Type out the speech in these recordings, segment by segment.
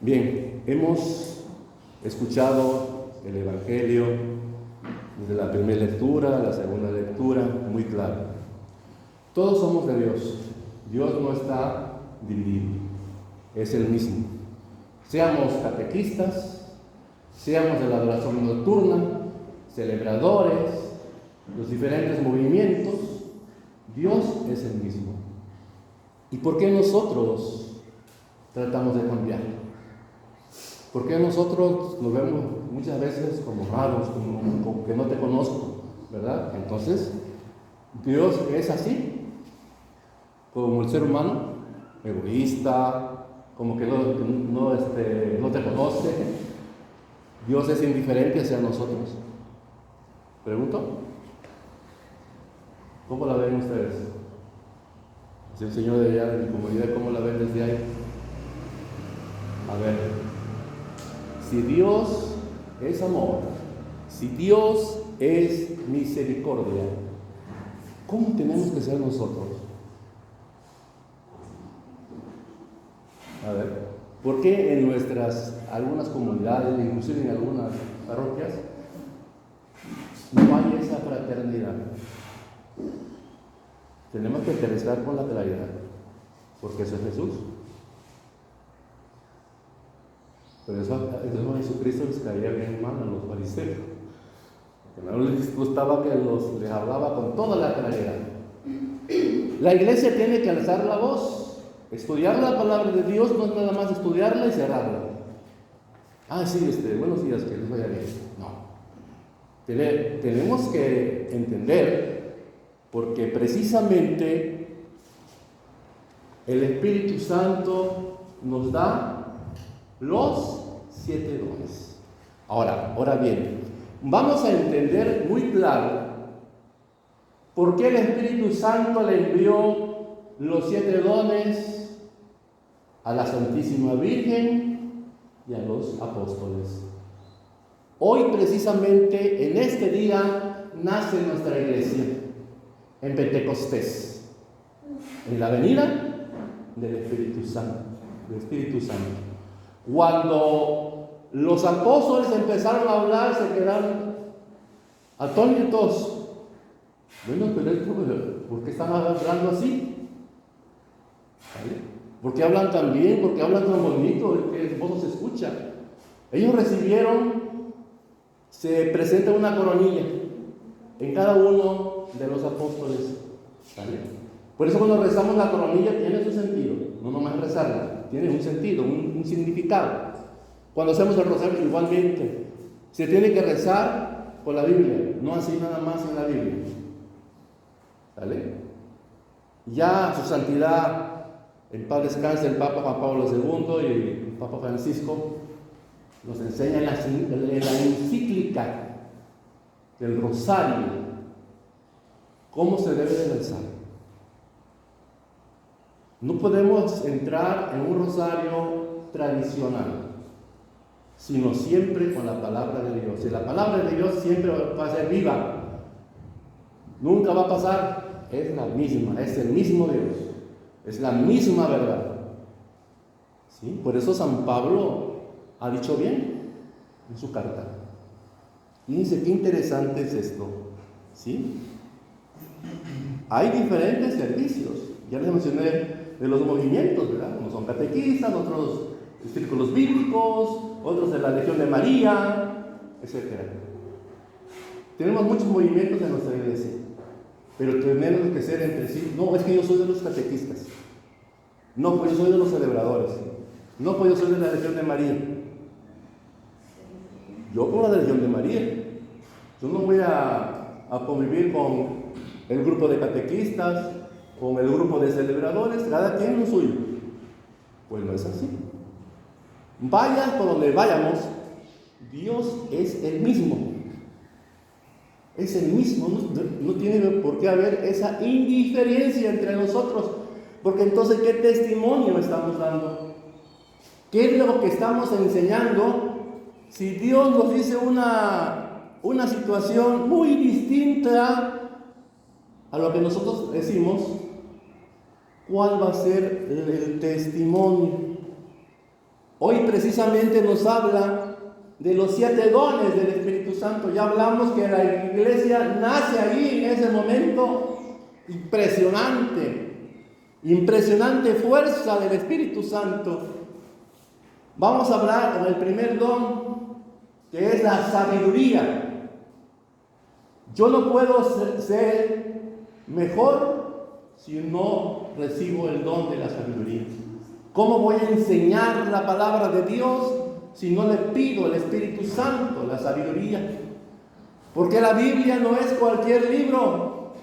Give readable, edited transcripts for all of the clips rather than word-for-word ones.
Bien, hemos escuchado el Evangelio desde la primera lectura a la segunda lectura, muy claro. Todos somos de Dios. Dios no está dividido, es el mismo. Seamos catequistas, seamos de la adoración nocturna, celebradores, los diferentes movimientos, Dios es el mismo. ¿Y por qué nosotros tratamos de cambiar? ¿Por qué nosotros nos vemos muchas veces como raros, como que no te conozco, ¿verdad? Entonces, Dios es así, como el ser humano, egoísta, como que no te conoce. Dios es indiferente hacia nosotros. ¿Pregunto? ¿Cómo la ven ustedes? Si el Señor de allá, de mi comunidad, ¿cómo la ven desde ahí? A ver, si Dios es amor, si Dios es misericordia, ¿cómo tenemos que ser nosotros? A ver, ¿por qué en algunas comunidades, inclusive en algunas parroquias, no hay esa fraternidad? Tenemos que interesar con la claridad, porque eso es Jesús. Pero eso a Jesucristo les caía bien mal a los fariseos, porque no les gustaba que les hablaba con toda la claridad. La iglesia tiene que alzar la voz. Estudiar la palabra de Dios no es nada más estudiarla y cerrarla. Sí, buenos días, que les vaya bien. No. Tenemos que entender, porque precisamente el Espíritu Santo nos da los 7 dones. Ahora bien, vamos a entender muy claro por qué el Espíritu Santo le envió los 7 dones a la Santísima Virgen y a los apóstoles. Hoy precisamente en este día nace nuestra iglesia, en Pentecostés, en la venida del Espíritu Santo, Cuando los apóstoles empezaron a hablar, se quedaron atónitos. Bueno, pero ¿por qué están hablando así? ¿Vale? ¿Por qué hablan tan bien? ¿Por qué hablan tan bonito? ¿Qué voz no se escucha? Ellos recibieron, se presenta una coronilla en cada uno de los apóstoles. ¿Vale? Por eso cuando rezamos la coronilla tiene su sentido, no nomás rezarla, tiene un sentido, un significado. Cuando hacemos el rosario igualmente, se tiene que rezar con la Biblia, no así nada más en la Biblia. ¿Vale? Ya su santidad, en paz descanse el Papa Juan Pablo II y el Papa Francisco, nos enseña en la encíclica del rosario cómo se debe de rezar. No podemos entrar en un rosario tradicional, sino siempre con la palabra de Dios. Y la palabra de Dios siempre va a ser viva, nunca va a pasar, es la misma, es el mismo Dios, es la misma verdad. ¿Sí? Por eso San Pablo ha dicho bien en su carta. Fíjense qué interesante es esto. ¿Sí? Hay diferentes servicios. Ya les mencioné de los movimientos, ¿verdad? Unos son catequistas, otros círculos bíblicos, otros de la Legión de María, etc. Tenemos muchos movimientos en nuestra iglesia, pero tenemos que ser entre sí. No, es que yo soy de los catequistas. No, pues yo soy de los celebradores. No, pues yo soy de la Legión de María. Yo con la Legión de María. Yo no voy a convivir con el grupo de catequistas, con el grupo de celebradores, cada quien lo suyo. Pues no es así. Vaya por donde vayamos, Dios es el mismo. Es el mismo, no tiene por qué haber esa indiferencia entre nosotros, porque entonces, ¿qué testimonio estamos dando? ¿Qué es lo que estamos enseñando? Si Dios nos dice una situación muy distinta a lo que nosotros decimos, ¿cuál va a ser el testimonio? Hoy precisamente nos habla de los 7 dones del Espíritu Santo. Ya hablamos que la iglesia nace ahí en ese momento impresionante fuerza del Espíritu Santo. Vamos a hablar con el primer don, que es la sabiduría. Yo no puedo ser mejor si no recibo el don de la sabiduría. ¿Cómo voy a enseñar la palabra de Dios si no le pido al Espíritu Santo la sabiduría? Porque la Biblia no es cualquier libro.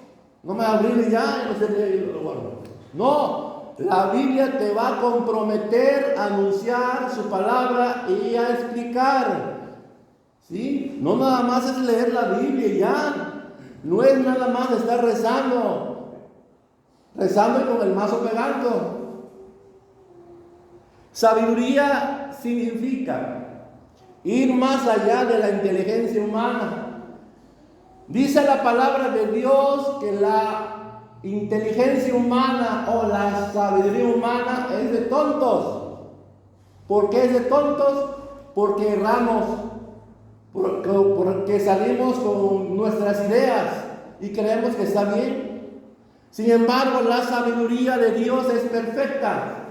No me abrí ya y no sé leer, lo guardo. No, la Biblia te va a comprometer a anunciar su palabra y a explicar. ¿Sí? No nada más es leer la Biblia y ya. No es nada más estar rezando y con el mazo pegando. Sabiduría significa ir más allá de la inteligencia humana. Dice la palabra de Dios que la inteligencia humana o la sabiduría humana es de tontos. ¿Por qué es de tontos? Porque erramos, porque salimos con nuestras ideas y creemos que está bien. Sin embargo, la sabiduría de Dios es perfecta.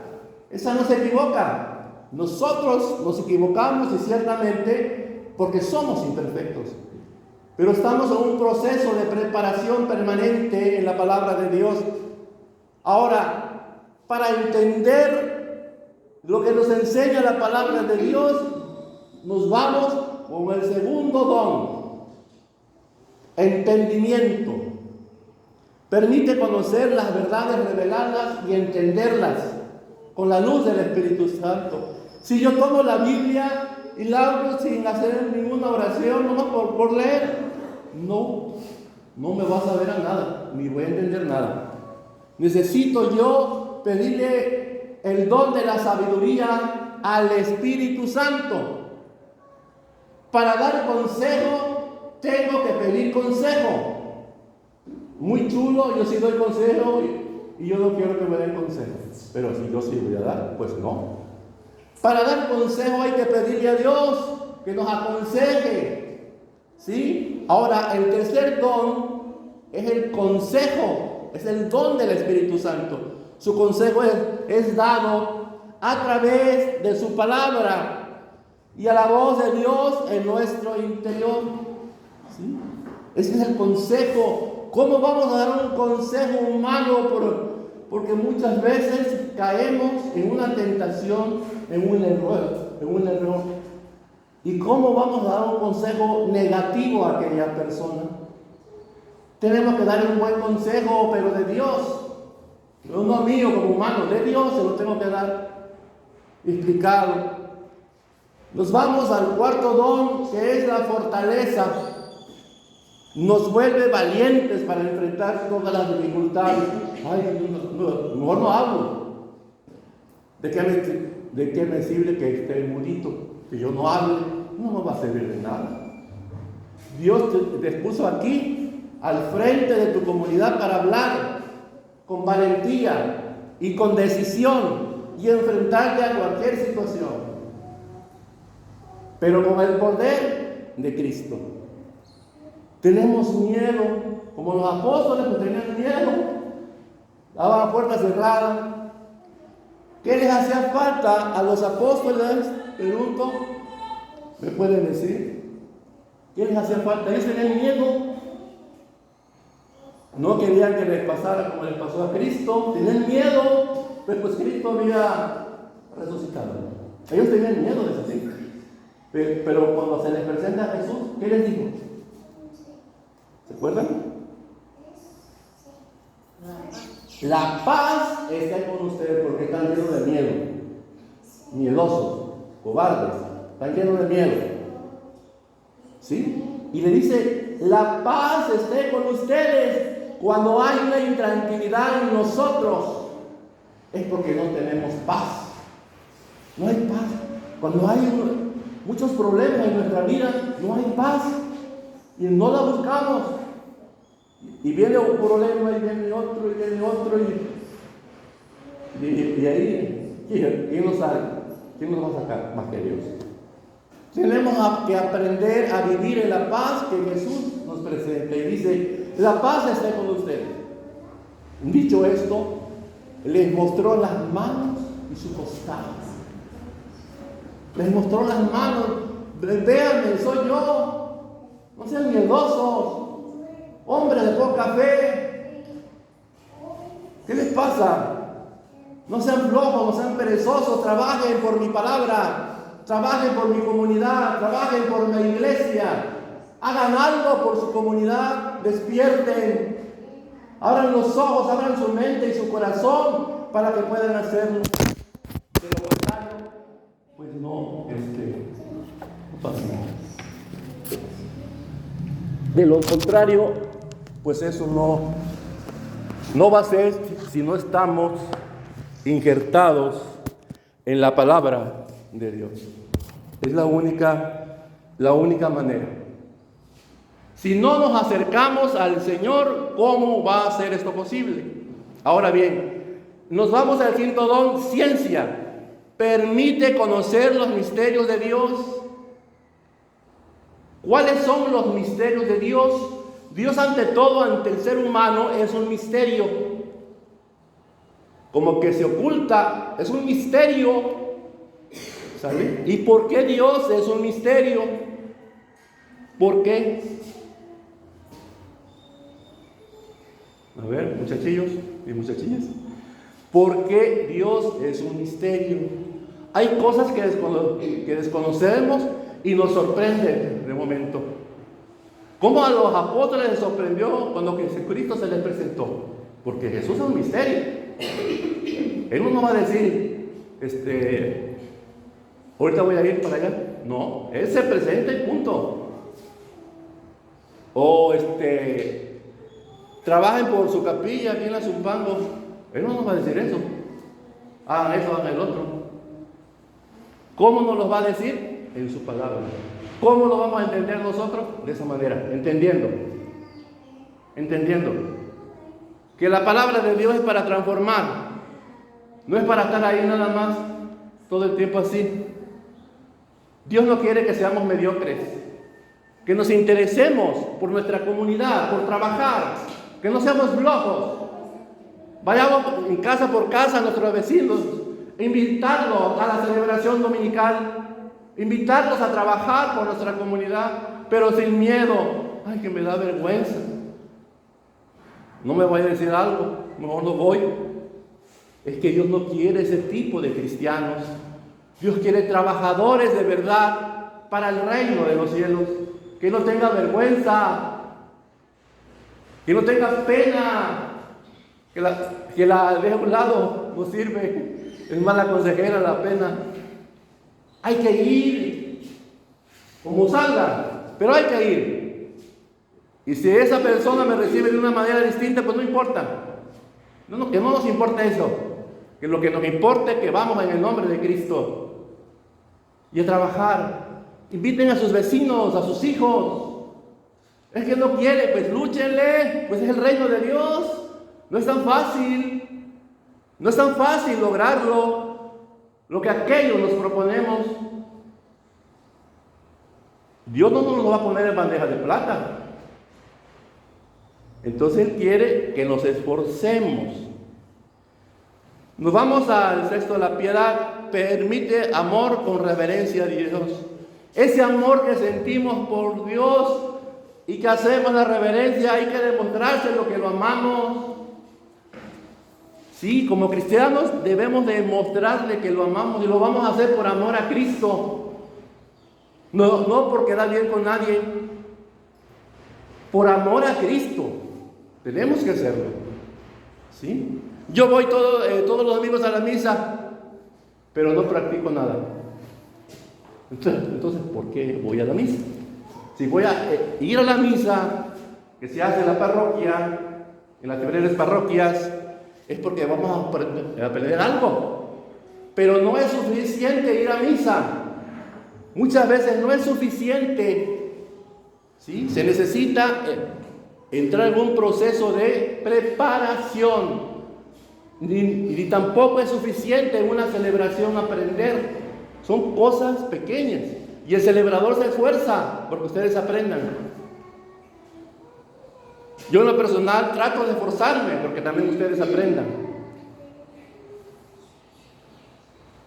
Esa no se equivoca. Nosotros nos equivocamos y ciertamente porque somos imperfectos. Pero estamos en un proceso de preparación permanente en la palabra de Dios. Ahora, para entender lo que nos enseña la palabra de Dios, nos vamos con el segundo don: entendimiento. Permite conocer las verdades reveladas y entenderlas con la luz del Espíritu Santo. Si yo tomo la Biblia y la abro sin hacer ninguna oración, nomás por leer, no me vas a ver a nada, ni voy a entender nada. Necesito yo pedirle el don de la sabiduría al Espíritu Santo. Para dar consejo, tengo que pedir consejo. Muy chulo, yo sí doy consejo y yo no quiero que me den consejo. Pero si yo sí voy a dar, pues no. Para dar consejo hay que pedirle a Dios que nos aconseje. ¿Sí? Ahora, el tercer don es el consejo, es el don del Espíritu Santo. Su consejo es dado a través de su palabra y a la voz de Dios en nuestro interior. ¿Sí? Ese es el consejo. ¿Cómo vamos a dar un consejo humano? Porque muchas veces caemos en una tentación, en un error. ¿Y cómo vamos a dar un consejo negativo a aquella persona? Tenemos que dar un buen consejo, pero de Dios. No mío como humano, de Dios se lo tengo que dar explicado. Nos vamos al cuarto don, que es la fortaleza. Nos vuelve valientes para enfrentar todas las dificultades. Mejor no hablo. ¿De qué me sirve que esté mudito? Que yo no hable, no me va a servir de nada. Dios te puso aquí, al frente de tu comunidad, para hablar con valentía y con decisión y enfrentarte a cualquier situación, pero con el poder de Cristo. Tenemos miedo, como los apóstoles pues tenían miedo, daban puertas cerradas. ¿Qué les hacía falta a los apóstoles? Pregunto, ¿me pueden decir? ¿Qué les hacía falta? Ellos tenían miedo. No querían que les pasara como les pasó a Cristo. Tenían miedo, pues Cristo había resucitado. Ellos tenían miedo de eso, ¿sí? Pero cuando se les presenta a Jesús, ¿qué les dijo? ¿Se acuerdan? La paz está con ustedes, porque están llenos de miedo. Miedosos, cobardes, están llenos de miedo. ¿Sí? Y le dice, la paz esté con ustedes. Cuando hay una intranquilidad en nosotros, es porque no tenemos paz. No hay paz. Cuando hay muchos problemas en nuestra vida, no hay paz. Y no la buscamos. Y viene un problema, y viene otro, y ahí, ¿quién lo sabe? ¿quién nos va a sacar más que Dios? Tenemos que aprender a vivir en la paz que Jesús nos presenta y dice, la paz esté con ustedes. Dicho esto, les mostró las manos y sus costados. Les mostró las manos. Véanme, soy yo. No sean miedosos. Hombres de poca fe. ¿Qué les pasa? No sean flojos, no sean perezosos. Trabajen por mi palabra. Trabajen por mi comunidad. Trabajen por mi iglesia. Hagan algo por su comunidad. Despierten. Abran los ojos, abran su mente y su corazón para que puedan hacerlo. De lo contrario, pues no pasa nada. De lo contrario, pues eso no va a ser si no estamos injertados en la palabra de Dios. Es la única manera. Si no nos acercamos al Señor, ¿cómo va a ser esto posible? Ahora bien, nos vamos al quinto don, ciencia. Permite conocer los misterios de Dios. ¿Cuáles son los misterios de Dios? Dios ante todo, ante el ser humano, es un misterio. Como que se oculta, es un misterio. ¿Sabe? ¿Y por qué Dios es un misterio? ¿Por qué? A ver, muchachillos y muchachillas. ¿Por qué Dios es un misterio? Hay cosas que desconocemos y nos sorprenden de momento. ¿Cómo a los apóstoles les sorprendió cuando Jesucristo se les presentó? Porque Jesús es un misterio. Él no nos va a decir, ahorita voy a ir para allá. No, Él se presenta y punto. O trabajen por su capilla aquí en la Zumpango. Él no nos va a decir eso. Hagan eso, hagan el otro. ¿Cómo nos lo va a decir? En su palabra. ¿Cómo lo vamos a entender nosotros? De esa manera, entendiendo que la palabra de Dios es para transformar, no es para estar ahí nada más todo el tiempo así. Dios no quiere que seamos mediocres, que nos interesemos por nuestra comunidad, por trabajar, que no seamos flojos. Vayamos en casa por casa a nuestros vecinos, invitarlos a la celebración dominical, invitarlos a trabajar por nuestra comunidad, pero sin miedo. Ay, que me da vergüenza. No me voy a decir algo, mejor no voy. Es que Dios no quiere ese tipo de cristianos. Dios quiere trabajadores de verdad para el reino de los cielos. Que no tenga vergüenza, que no tenga pena, que la deje a un lado, no sirve. Es mala consejera la pena. Hay que ir como salga, pero hay que ir. Y si esa persona me recibe de una manera distinta, pues no importa. Que no nos importa eso. Que lo que nos importa es que vamos en el nombre de Cristo y a trabajar. Inviten a sus vecinos, a sus hijos. Es que no quiere, pues lúchenle, pues es el reino de Dios. No es tan fácil. No es tan fácil lograrlo, lo que aquellos nos proponemos. Dios no nos lo va a poner en bandeja de plata. Entonces Él quiere que nos esforcemos. Nos vamos al sexto, la piedad permite amor con reverencia a Dios. Ese amor que sentimos por Dios y que hacemos la reverencia, hay que demostrárselo que lo amamos. Sí, como cristianos debemos demostrarle que lo amamos y lo vamos a hacer por amor a Cristo. No por quedar bien con nadie. Por amor a Cristo. Tenemos que hacerlo. ¿Sí? Yo voy todos los domingos a la misa, pero no practico nada. Entonces, ¿por qué voy a la misa? Si voy a ir a la misa que se hace en la parroquia, en las diferentes parroquias, es porque vamos a aprender algo. Pero no es suficiente ir a misa. Muchas veces no es suficiente. ¿Sí? Se necesita entrar en un proceso de preparación. Ni tampoco es suficiente en una celebración aprender. Son cosas pequeñas. Y el celebrador se esfuerza porque ustedes aprendan. Yo en lo personal trato de esforzarme porque también ustedes aprendan.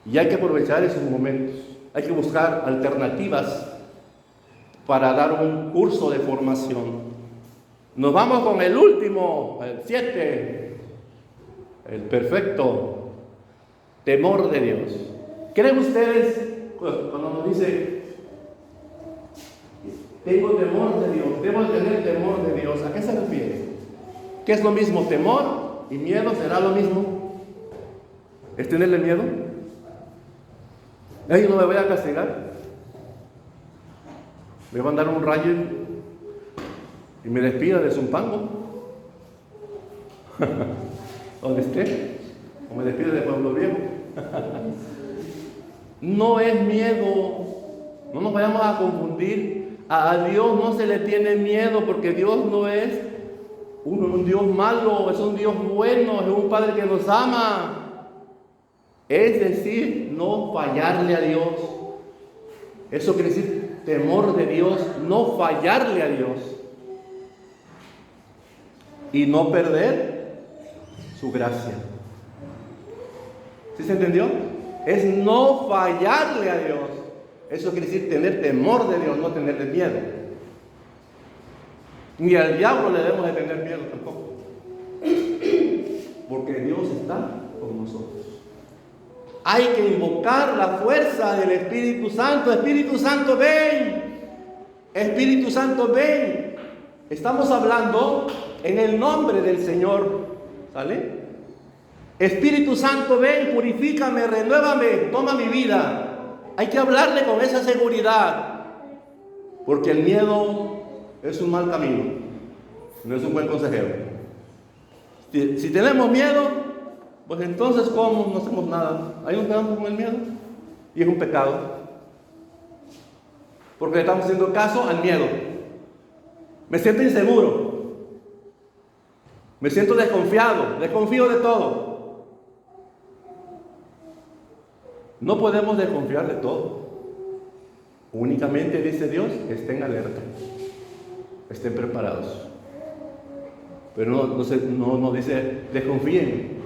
Y hay que aprovechar esos momentos. Hay que buscar alternativas para dar un curso de formación. Nos vamos con el último, el 7, el perfecto temor de Dios. ¿Creen ustedes cuando nos dice tengo temor de Dios, debo tener temor de Dios? ¿A qué se refiere? ¿Qué es lo mismo? ¿Temor y miedo será lo mismo? ¿Es tenerle miedo? ¿Ay, no me voy a castigar? ¿Me va a mandar un rayo y me despida de Zumpango? ¿Dónde esté? ¿O me despide de Pueblo Viejo? No es miedo. No nos vayamos a confundir. A Dios no se le tiene miedo, porque Dios no es un Dios malo, es un Dios bueno, es un Padre que nos ama. Es decir, no fallarle a Dios. Eso quiere decir temor de Dios, no fallarle a Dios. Y no perder su gracia. ¿Sí se entendió? Es no fallarle a Dios. Eso quiere decir tener temor de Dios, no tenerle miedo. Ni al diablo le debemos de tener miedo tampoco. Porque Dios está con nosotros. Hay que invocar la fuerza del Espíritu Santo. Espíritu Santo, ven. Espíritu Santo, ven. Estamos hablando en el nombre del Señor. ¿Sale? Espíritu Santo, ven, purifícame, renuévame, toma mi vida. Hay que hablarle con esa seguridad. Porque el miedo es un mal camino. No es un buen consejero. Si tenemos miedo, pues entonces, ¿cómo? No hacemos nada. Ahí nos quedamos con el miedo. Y es un pecado. Porque le estamos haciendo caso al miedo. Me siento inseguro. Me siento desconfiado. Desconfío de todo. No podemos desconfiar de todo. Únicamente, dice Dios, estén alerta. Estén preparados. Pero no dice desconfíen.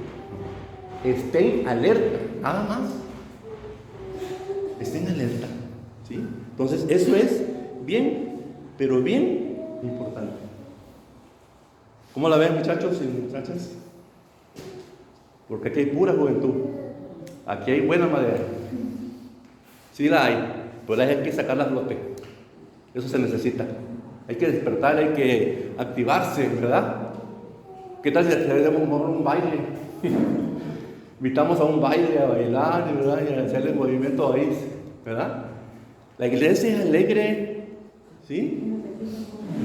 Estén alerta, nada más. Estén alerta, ¿sí? Entonces, eso es bien, pero bien importante. ¿Cómo la ven, muchachos y muchachas? Porque aquí hay pura juventud. Aquí hay buena madera. Sí la hay, pero hay que sacarla a flote. Eso se necesita. Hay que despertar, hay que activarse, ¿verdad? ¿Qué tal si hacemos un baile? Invitamos a un baile, a bailar, ¿verdad? Y a hacerle movimiento ahí, ¿verdad? La iglesia es alegre, ¿sí?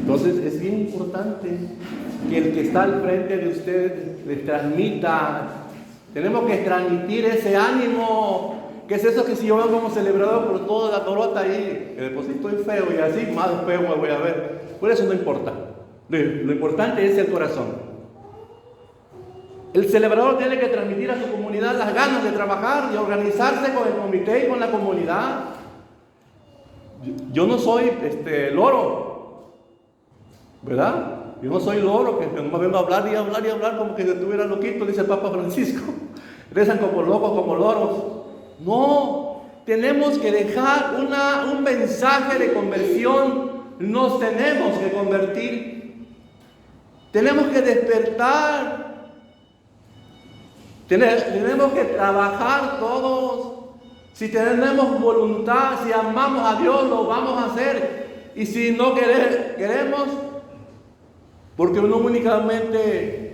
Entonces es bien importante que el que está al frente de ustedes les transmita. Tenemos que transmitir ese ánimo. ¿Qué es eso que si yo veo como celebrador por toda la torota ahí? Que después estoy feo y así, más feo me voy a ver. Por eso no importa. Lo importante es el corazón. El celebrador tiene que transmitir a su comunidad las ganas de trabajar y organizarse con el comité y con la comunidad. Yo no soy loro, ¿verdad? Yo no soy loro que me vengo a hablar y hablar y hablar como que si estuviera loquito, dice el Papa Francisco. Rezan como locos, como loros. No, tenemos que dejar un mensaje de conversión. Nos tenemos que convertir. Tenemos que despertar. Tenemos que trabajar todos. Si tenemos voluntad, si amamos a Dios, lo vamos a hacer. Y si no queremos, porque no únicamente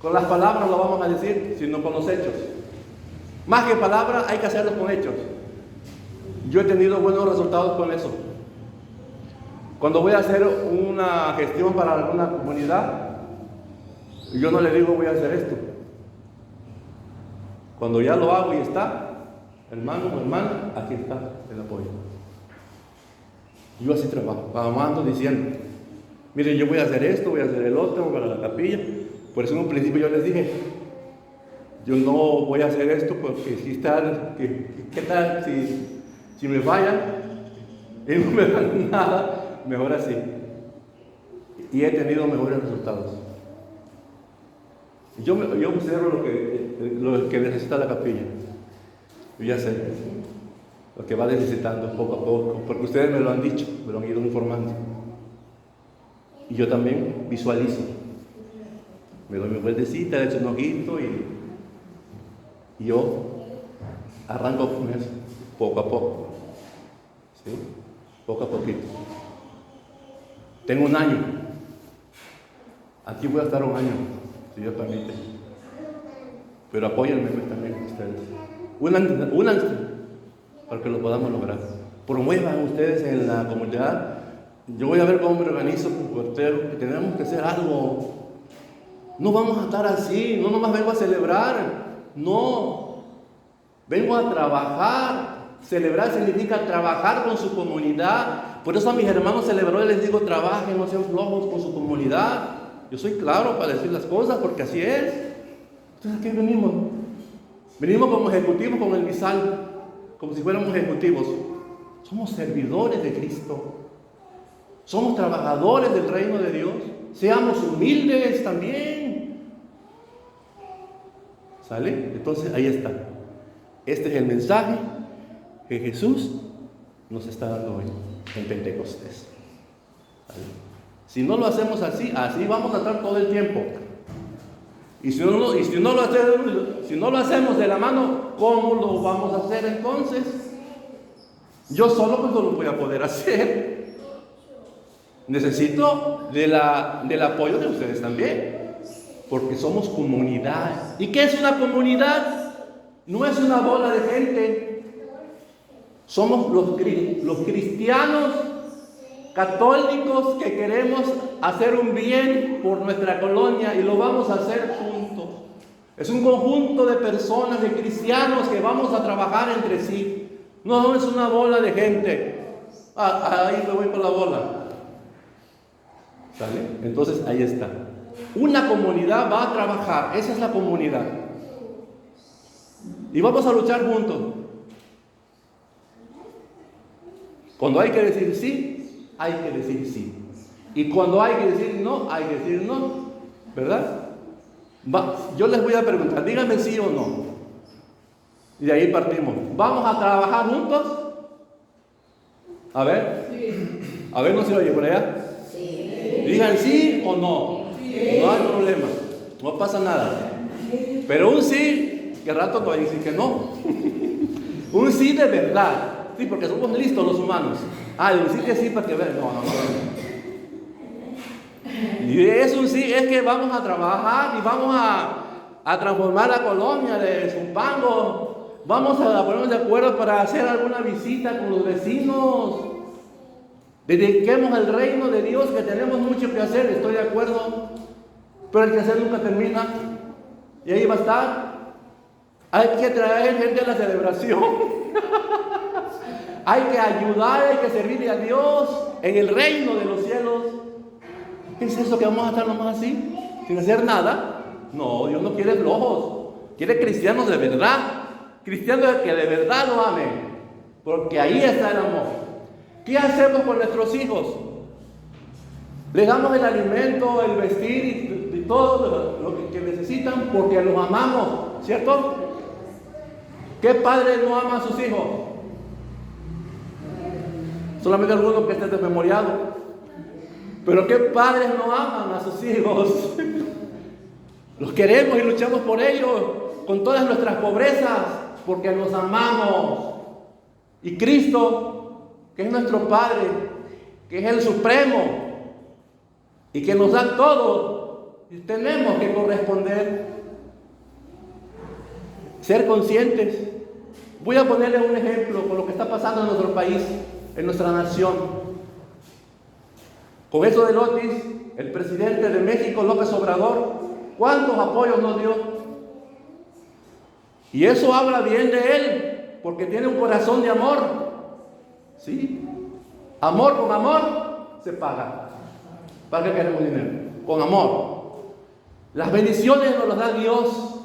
con las palabras lo vamos a decir, sino con los hechos. Más que palabras, hay que hacerlo con hechos. Yo he tenido buenos resultados con eso. Cuando voy a hacer una gestión para alguna comunidad, yo no le digo voy a hacer esto. Cuando ya lo hago y está, hermano o hermana, aquí está el apoyo. Yo así trabajo, amando, diciendo, miren, yo voy a hacer esto, voy a hacer el otro, para la capilla. Por eso en un principio yo les dije, yo no voy a hacer esto porque si está, ¿qué tal si me fallan y no me dan nada? Mejor así. Y he tenido mejores resultados. Yo observo lo que necesita la capilla. Yo ya sé lo que va necesitando poco a poco, porque ustedes me lo han dicho, me lo han ido informando. Y yo también visualizo. Me doy mi vueltecita, le echo un ojito y yo arranco con eso, poco a poco. ¿Sí? Poco a poquito. Tengo un año. Aquí voy a estar un año, si Dios permite. Pero apóyenme también ustedes. Únanse para que lo podamos lograr. Promuevan ustedes en la comunidad. Yo voy a ver cómo me organizo con portero, que tenemos que hacer algo. No vamos a estar así, no nomás vengo a celebrar, no. Vengo a trabajar. Celebrar significa trabajar con su comunidad. Por eso a mis hermanos celebradores les digo, trabajen, no sean flojos con su comunidad. Yo soy claro para decir las cosas porque así es. Entonces, ¿a qué venimos? Venimos como ejecutivos con el misal, como si fuéramos ejecutivos. Somos servidores de Cristo. Somos trabajadores del reino de Dios. Seamos humildes también. ¿Sale? Entonces, ahí está. Este es el mensaje que Jesús nos está dando hoy en Pentecostés. ¿Sale? Si no lo hacemos así vamos a estar todo el tiempo. Y si no lo hacemos de la mano, ¿cómo lo vamos a hacer entonces? Yo solo pues no lo voy a poder hacer. Necesito del apoyo de ustedes también, porque somos comunidad. ¿Y qué es una comunidad? No es una bola de gente. Somos los cristianos católicos que queremos hacer un bien por nuestra colonia y lo vamos a hacer juntos. Es un conjunto de personas, de cristianos que vamos a trabajar entre sí. No es una bola de gente. Ahí me voy por la bola. ¿Sale? Entonces ahí está. Una comunidad va a trabajar. Esa es la comunidad. Y vamos a luchar juntos. Cuando hay que decir sí, hay que decir sí. Y cuando hay que decir no, hay que decir no. ¿Verdad? Yo les voy a preguntar, díganme sí o no. Y de ahí partimos. ¿Vamos a trabajar juntos? A ver. Sí. A ver, no se oye por allá. Sí. Digan sí o no. Sí. No hay problema. No pasa nada. Pero un sí, que rato te voy a decir que no. Un sí de verdad. Sí, porque somos listos los humanos. Un sí que sí para que vean. No. Y es un sí, es que vamos a trabajar y vamos a transformar la colonia de Zumpango. Vamos a ponernos de acuerdo para hacer alguna visita con los vecinos. Dediquemos al reino de Dios, que tenemos mucho que hacer, estoy de acuerdo. Pero el que hacer nunca termina. Y ahí va a estar. Hay que traer gente a la celebración. Hay que ayudar, hay que servirle a Dios en el reino de los cielos. ¿Qué es eso que vamos a estar nomás así? Sin hacer nada. No, Dios no quiere flojos. Quiere cristianos de verdad. Cristianos que de verdad lo amen. Porque ahí está el amor. ¿Qué hacemos con nuestros hijos? Les damos el alimento, el vestir y todo lo que necesitan porque los amamos. ¿Cierto? ¿Qué padre no ama a sus hijos? Solamente algunos que estén desmemoriados. Pero ¿qué padres no aman a sus hijos? Los queremos y luchamos por ellos con todas nuestras pobrezas porque los amamos. Y Cristo, que es nuestro Padre, que es el Supremo y que nos da todo, tenemos que corresponder. Ser conscientes. Voy a ponerles un ejemplo con lo que está pasando en nuestro país, en nuestra nación. Con eso del Otis, el presidente de México, López Obrador, ¿cuántos apoyos nos dio? Y eso habla bien de él, porque tiene un corazón de amor. ¿Sí? Amor con amor se paga. ¿Para qué queremos dinero? Con amor. Las bendiciones nos las da Dios.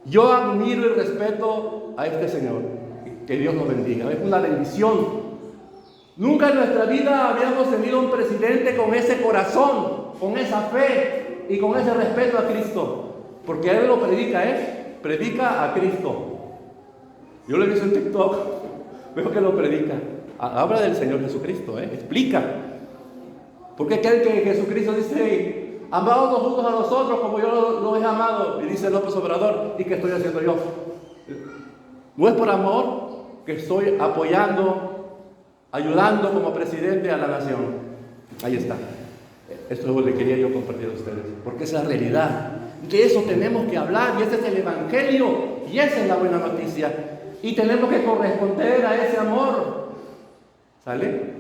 Yo admiro y respeto a este señor. Que Dios nos bendiga. Es una bendición. Nunca en nuestra vida habíamos tenido un presidente con ese corazón, con esa fe y con ese respeto a Cristo. Porque él lo predica, predica a Cristo. Yo lo he visto en TikTok, veo que lo predica. Habla del Señor Jesucristo, explica. ¿Por qué creen que Jesucristo dice, amados los unos a los otros como yo los he amado? Y dice López Obrador, ¿y qué estoy haciendo yo? No es por amor que estoy apoyando, ayudando como presidente a la nación. Ahí está. Esto le quería yo compartir a ustedes, porque es la realidad. De eso tenemos que hablar, y ese es el Evangelio, y esa es la buena noticia. Y tenemos que corresponder a ese amor. ¿Sale?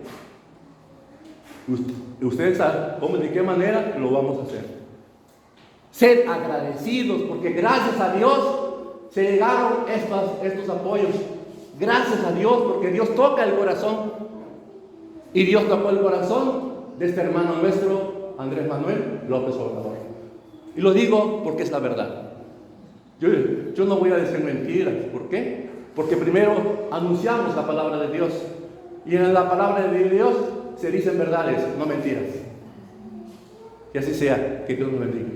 Ustedes saben cómo, de qué manera lo vamos a hacer. Ser agradecidos, porque gracias a Dios se llegaron estos apoyos. Gracias a Dios, porque Dios toca el corazón. Y Dios tocó el corazón de este hermano nuestro, Andrés Manuel López Obrador. Y lo digo porque es la verdad. Yo no voy a decir mentiras. ¿Por qué? Porque primero anunciamos la palabra de Dios. Y en la palabra de Dios se dicen verdades, no mentiras. Que así sea. Que Dios nos bendiga.